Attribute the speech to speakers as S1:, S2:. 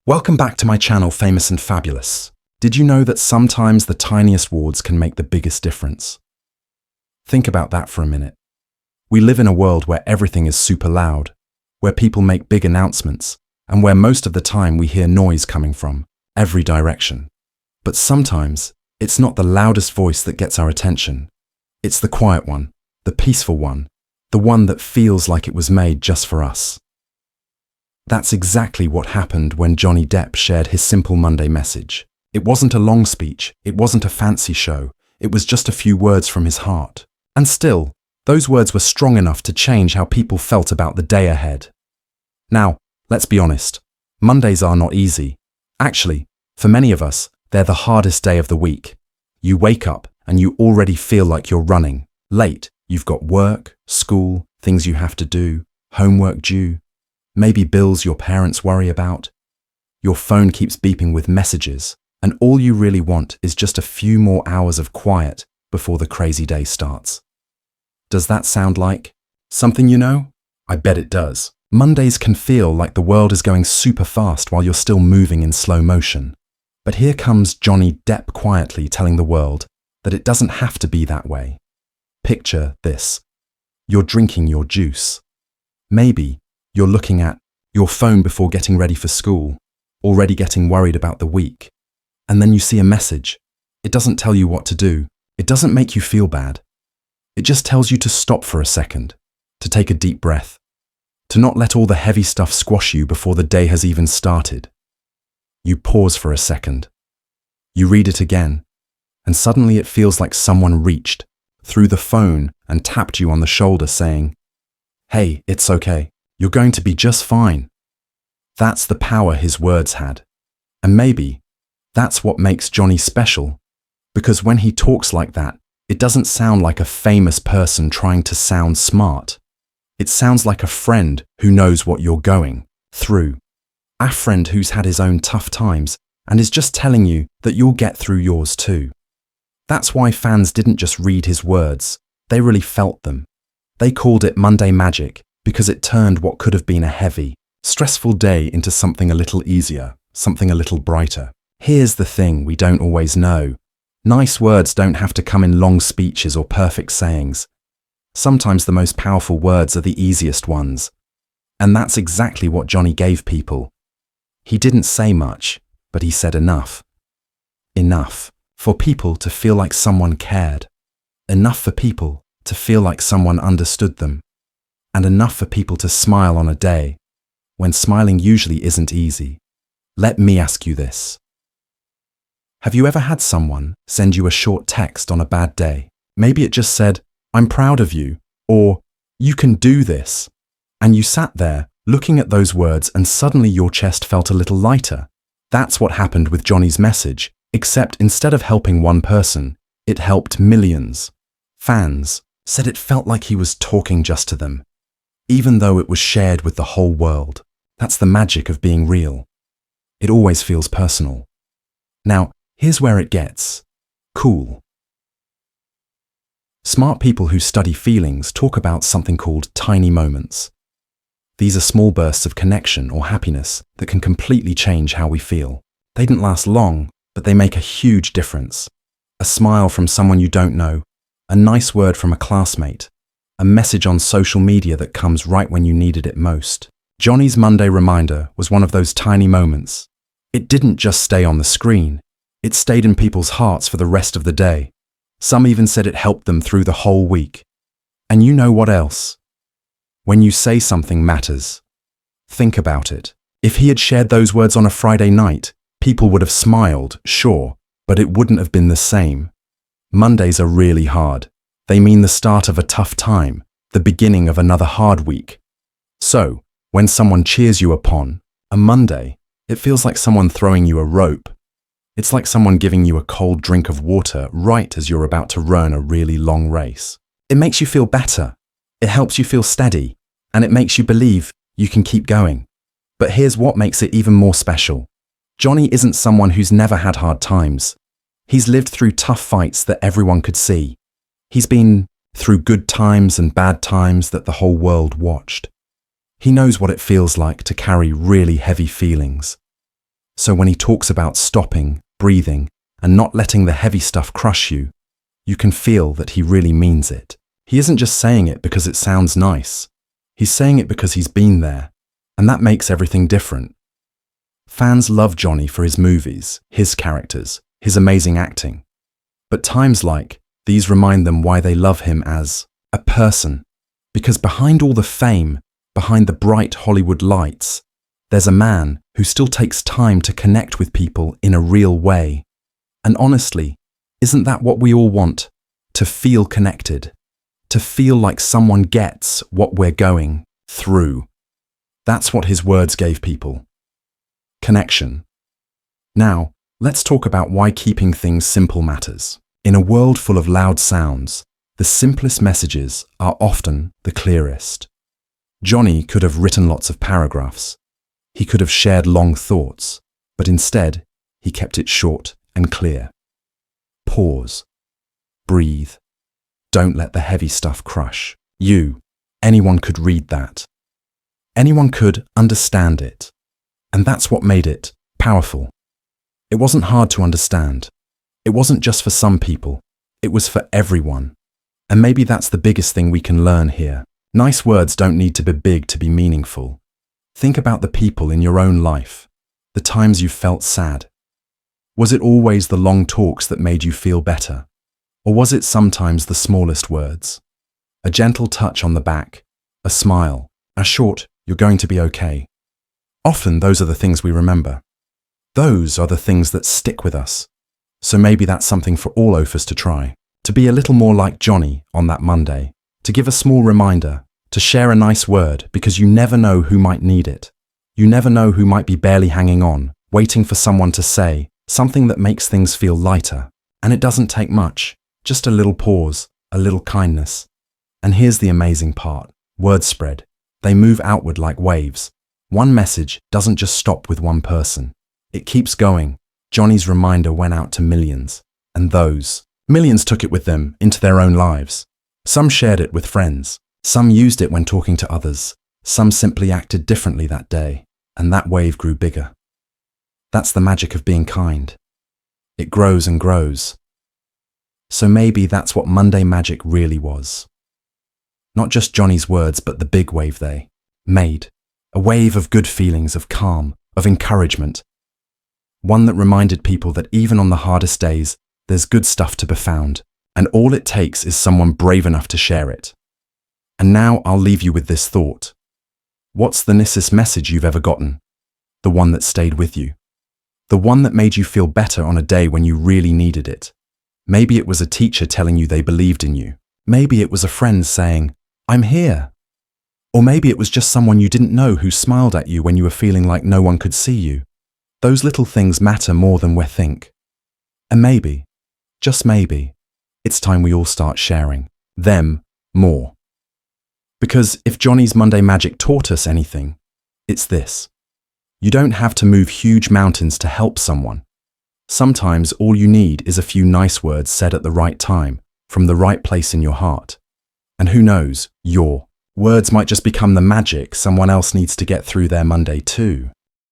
S1: Welcome back to my channel, Famous and Fabulous. Did you know that sometimes the tiniest words can make the biggest difference? Think about that for a minute. We live in a world where everything is super loud, where people make big announcements, and where most of the time we hear noise coming from every direction. But sometimes it's not the loudest voice that gets our attention. It's the quiet one, the peaceful one, the one that feels like it was made just for us. That's exactly what happened when Johnny Depp shared his simple Monday message. It wasn't a long speech, it wasn't a fancy show, it was just a few words from his heart. And still, those words were strong enough to change how people felt about the day ahead. Now, let's be honest, Mondays are not easy. Actually, for many of us, they're the hardest day of the week. You wake up and you already feel like you're running late. You've got work, school, things you have to do, homework due. Maybe bills your parents worry about. Your phone keeps beeping with messages, and all you really want is just a few more hours of quiet before the crazy day starts. Does that sound like something you know? I bet it does. Mondays can feel like the world is going super fast while you're still moving in slow motion. But here comes Johnny Depp quietly telling the world that it doesn't have to be that way. Picture this. You're drinking your juice. Maybe you're looking at your phone before getting ready for school, already getting worried about the week. And then you see a message. It doesn't tell you what to do. It doesn't make you feel bad. It just tells you to stop for a second, to take a deep breath, to not let all the heavy stuff squash you before the day has even started. You pause for a second. You read it again, and suddenly it feels like someone reached through the phone and tapped you on the shoulder saying, "Hey, it's okay. You're going to be just fine." That's the power his words had. And maybe that's what makes Johnny special, because when he talks like that, it doesn't sound like a famous person trying to sound smart. It sounds like a friend who knows what you're going through. A friend who's had his own tough times and is just telling you that you'll get through yours too. That's why fans didn't just read his words, they really felt them. They called it Monday Magic, because it turned what could have been a heavy, stressful day into something a little easier, something a little brighter. Here's the thing we don't always know. Nice words don't have to come in long speeches or perfect sayings. Sometimes the most powerful words are the easiest ones. And that's exactly what Johnny gave people. He didn't say much, but he said enough. Enough for people to feel like someone cared. Enough for people to feel like someone understood them. And enough for people to smile on a day, when smiling usually isn't easy. Let me ask you this. Have you ever had someone send you a short text on a bad day? Maybe it just said, "I'm proud of you," or "You can do this." And you sat there looking at those words and suddenly your chest felt a little lighter. That's what happened with Johnny's message, except instead of helping one person, it helped millions. Fans said it felt like he was talking just to them, even though it was shared with the whole world. That's the magic of being real. It always feels personal. Now, here's where it gets cool. Smart people who study feelings talk about something called tiny moments. These are small bursts of connection or happiness that can completely change how we feel. They didn't last long, but they make a huge difference. A smile from someone you don't know, a nice word from a classmate, a message on social media that comes right when you needed it most. Johnny's Monday reminder was one of those tiny moments. It didn't just stay on the screen. It stayed in people's hearts for the rest of the day. Some even said it helped them through the whole week. And you know what else? When you say something matters, think about it. If he had shared those words on a Friday night, people would have smiled, sure, but it wouldn't have been the same. Mondays are really hard. They mean the start of a tough time, the beginning of another hard week. So, when someone cheers you upon a Monday, it feels like someone throwing you a rope. It's like someone giving you a cold drink of water right as you're about to run a really long race. It makes you feel better. It helps you feel steady, and it makes you believe you can keep going. But here's what makes it even more special. Johnny isn't someone who's never had hard times. He's lived through tough fights that everyone could see. He's been through good times and bad times that the whole world watched. He knows what it feels like to carry really heavy feelings. So when he talks about stopping, breathing, and not letting the heavy stuff crush you, you can feel that he really means it. He isn't just saying it because it sounds nice. He's saying it because he's been there, and that makes everything different. Fans love Johnny for his movies, his characters, his amazing acting. But times like these remind them why they love him as a person. Because behind all the fame, behind the bright Hollywood lights, there's a man who still takes time to connect with people in a real way. And honestly, isn't that what we all want? To feel connected. To feel like someone gets what we're going through. That's what his words gave people. Connection. Now, let's talk about why keeping things simple matters. In a world full of loud sounds, the simplest messages are often the clearest. Johnny could have written lots of paragraphs. He could have shared long thoughts, but instead, he kept it short and clear. Pause. Breathe. Don't let the heavy stuff crush. Anyone could read that. Anyone could understand it. And that's what made it powerful. It wasn't hard to understand. It wasn't just for some people. It was for everyone. And maybe that's the biggest thing we can learn here. Nice words don't need to be big to be meaningful. Think about the people in your own life, the times you felt sad. Was it always the long talks that made you feel better? Or was it sometimes the smallest words? A gentle touch on the back, a smile, a short, "You're going to be okay." Often those are the things we remember. Those are the things that stick with us. So maybe that's something for all of us to try. To be a little more like Johnny on that Monday. To give a small reminder. To share a nice word, because you never know who might need it. You never know who might be barely hanging on, waiting for someone to say something that makes things feel lighter. And it doesn't take much. Just a little pause, a little kindness. And here's the amazing part. Words spread. They move outward like waves. One message doesn't just stop with one person. It keeps going. Johnny's reminder went out to millions. And those millions took it with them into their own lives. Some shared it with friends. Some used it when talking to others. Some simply acted differently that day. And that wave grew bigger. That's the magic of being kind. It grows and grows. So maybe that's what Monday Magic really was. Not just Johnny's words, but the big wave they made. A wave of good feelings, of calm, of encouragement. One that reminded people that even on the hardest days, there's good stuff to be found. And all it takes is someone brave enough to share it. And now I'll leave you with this thought. What's the nicest message you've ever gotten? The one that stayed with you. The one that made you feel better on a day when you really needed it. Maybe it was a teacher telling you they believed in you. Maybe it was a friend saying, "I'm here." Or maybe it was just someone you didn't know who smiled at you when you were feeling like no one could see you. Those little things matter more than we think. And maybe, just maybe, it's time we all start sharing them more. Because if Johnny's Monday Magic taught us anything, it's this. You don't have to move huge mountains to help someone. Sometimes all you need is a few nice words said at the right time, from the right place in your heart. And who knows, your words might just become the magic someone else needs to get through their Monday too.